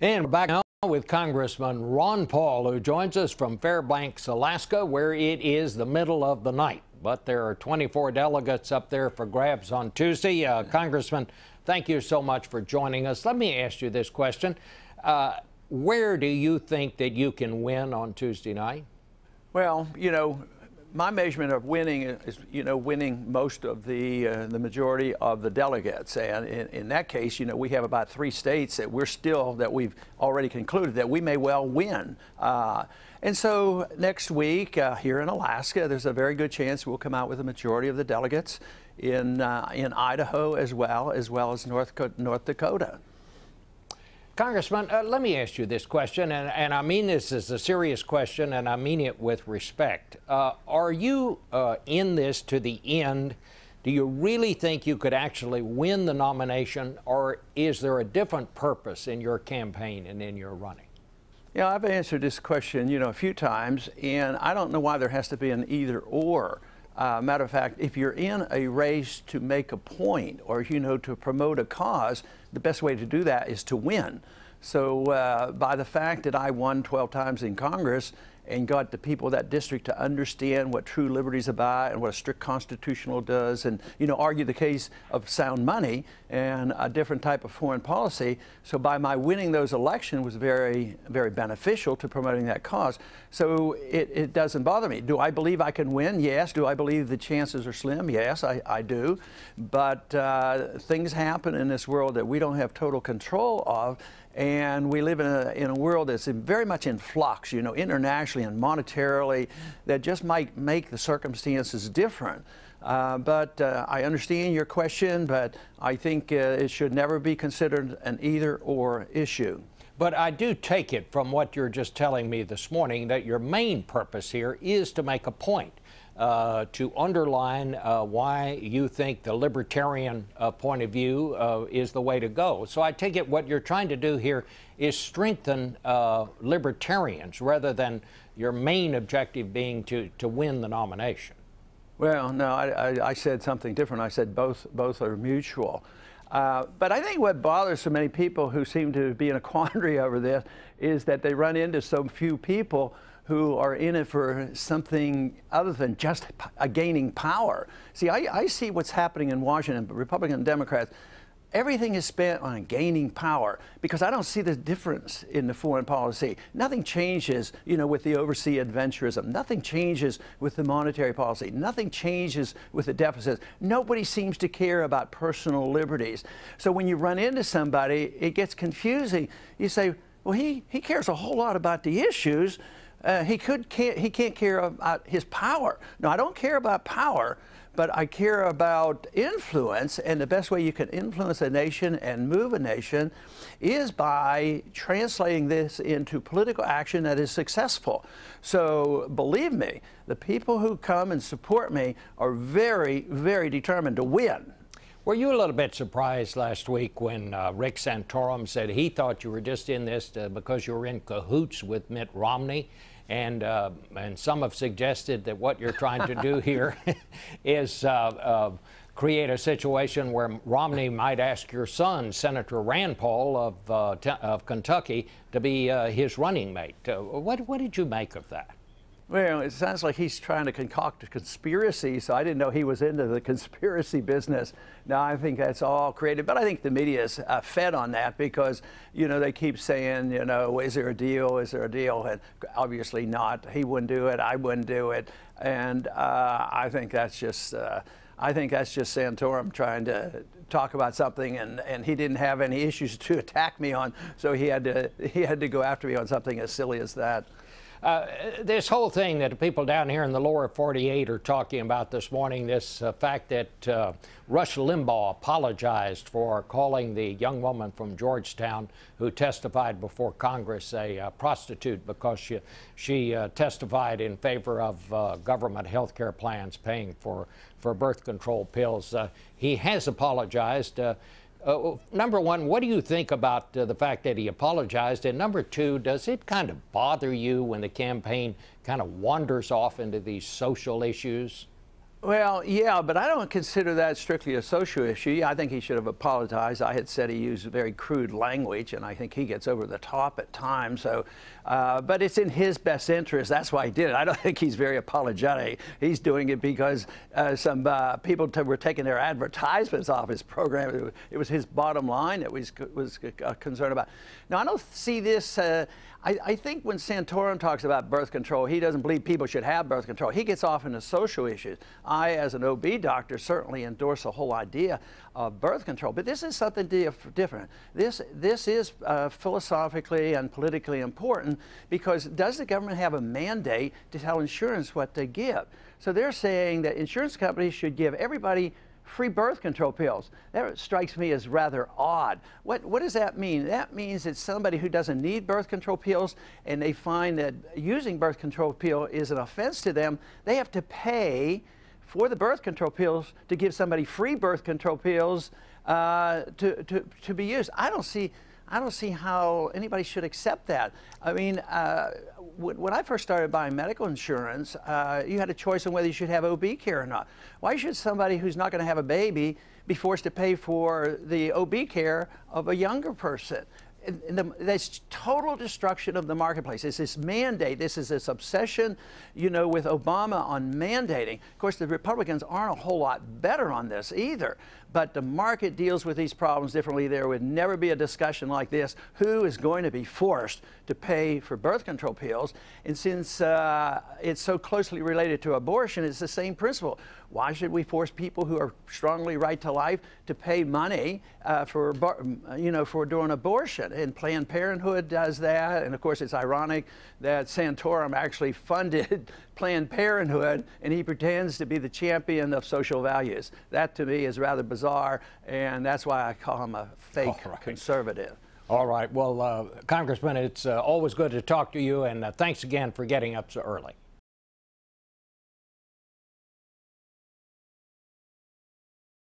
And we're back now with Congressman Ron Paul, who joins us from Fairbanks, Alaska, where it is the middle of the night. But there are 24 delegates up there for grabs on Tuesday. Congressman, thank you so much for joining us. Let me ask you this question. Where do you think that you can win on Tuesday night? Well, my measurement of winning is, winning most of the majority of the delegates. And in that case, we have about 3 states that we've already concluded that we may well win. And so next week here in Alaska, there's a very good chance we'll come out with a majority of the delegates in Idaho as well as North Dakota. Congressman, let me ask you this question, and I mean this as a serious question, and I mean it with respect. Are you in this to the end? Do you really think you could actually win the nomination, or is there a different purpose in your campaign and in your running? Yeah, I've answered this question, a few times, and I don't know why there has to be an either-or. Matter of fact, if you're in a race to make a point or, to promote a cause, the best way to do that is to win. So by the fact that I won 12 times in Congress and got the people of that district to understand what true liberty is about and what a strict constitutional does, and argue the case of sound money and a different type of foreign policy. So by my winning those elections was very, very beneficial to promoting that cause. So it doesn't bother me. Do I believe I can win? Yes. Do I believe the chances are slim? Yes, I do. But things happen in this world that we don't have total control of. And we live in a world that's very much in flux, internationally and monetarily, that just might make the circumstances different. But I understand your question, but I think it should never be considered an either-or issue. But I do take it from what you're just telling me this morning that your main purpose here is to make a point, to underline why you think the libertarian point of view is the way to go. So I take it what you're trying to do here is strengthen libertarians rather than your main objective being to win the nomination. Well, no, I said something different. I said both are mutual. But I think what bothers so many people who seem to be in a quandary over this is that they run into so few people who are in it for something other than just gaining power. See, I see what's happening in Washington, Republicans and Democrats. Everything is spent on gaining power because I don't see the difference in the foreign policy. Nothing changes, with the overseas adventurism. Nothing changes with the monetary policy. Nothing changes with the deficits. Nobody seems to care about personal liberties. So when you run into somebody, it gets confusing. You say, well, he cares a whole lot about the issues. He can't care about his power. No, I don't care about power, but I care about influence, and the best way you can influence a nation and move a nation is by translating this into political action that is successful. So believe me, the people who come and support me are very, very determined to win. Were you a little bit surprised last week when Rick Santorum said he thought you were just in this because you were in cahoots with Mitt Romney? And some have suggested that what you're trying to do here is create a situation where Romney might ask your son, Senator Rand Paul of Kentucky, to be his running mate. What did you make of that? Well, it sounds like he's trying to concoct a conspiracy, so I didn't know he was into the conspiracy business. Now, I think that's all created, but I think the media is fed on that because, they keep saying, is there a deal, is there a deal? And obviously not. He wouldn't do it, I wouldn't do it. And I think that's just Santorum trying to talk about something, and he didn't have any issues to attack me on, so he had to go after me on something as silly as that. This whole thing that the people down here in the lower 48 are talking about this morning, this fact that Rush Limbaugh apologized for calling the young woman from Georgetown who testified before Congress a prostitute because she testified in favor of government health care plans paying for birth control pills. He has apologized. Number one, what do you think about the fact that he apologized? And number two, does it kind of bother you when the campaign kind of wanders off into these social issues? Well, yeah, but I don't consider that strictly a social issue. I think he should have apologized. I had said he used very crude language, and I think he gets over the top at times. So, but it's in his best interest. That's why he did it. I don't think he's very apologetic. He's doing it because some people were taking their advertisements off his program. It was his bottom line that was concerned about. Now, I don't see this. I think when Santorum talks about birth control, he doesn't believe people should have birth control. He gets off into social issues. I, as an OB doctor, certainly endorse the whole idea of birth control. But this is something different. This is philosophically and politically important, because does the government have a mandate to tell insurance what to give? So they're saying that insurance companies should give everybody free birth control pills. That strikes me as rather odd. What does that mean? That means that somebody who doesn't need birth control pills and they find that using birth control pill is an offense to them, they have to pay for the birth control pills to give somebody free birth control pills to be used. I don't see how anybody should accept that. I mean, when I first started buying medical insurance, you had a choice on whether you should have OB care or not. Why should somebody who's not going to have a baby be forced to pay for the OB care of a younger person? That's total destruction of the marketplace. It's this mandate. This is this obsession, you know, with Obama on mandating. Of course, the Republicans aren't a whole lot better on this either. But the market deals with these problems differently. There would never be a discussion like this. Who is going to be forced to pay for birth control pills? And since it's so closely related to abortion, it's the same principle. Why should we force people who are strongly right to life to pay money for doing abortion? And Planned Parenthood does that. And of course, it's ironic that Santorum actually funded Planned Parenthood, and he pretends to be the champion of social values. That, to me, is rather bizarre, and that's why I call him a fake conservative. All right. Well, Congressman, it's always good to talk to you, and thanks again for getting up so early.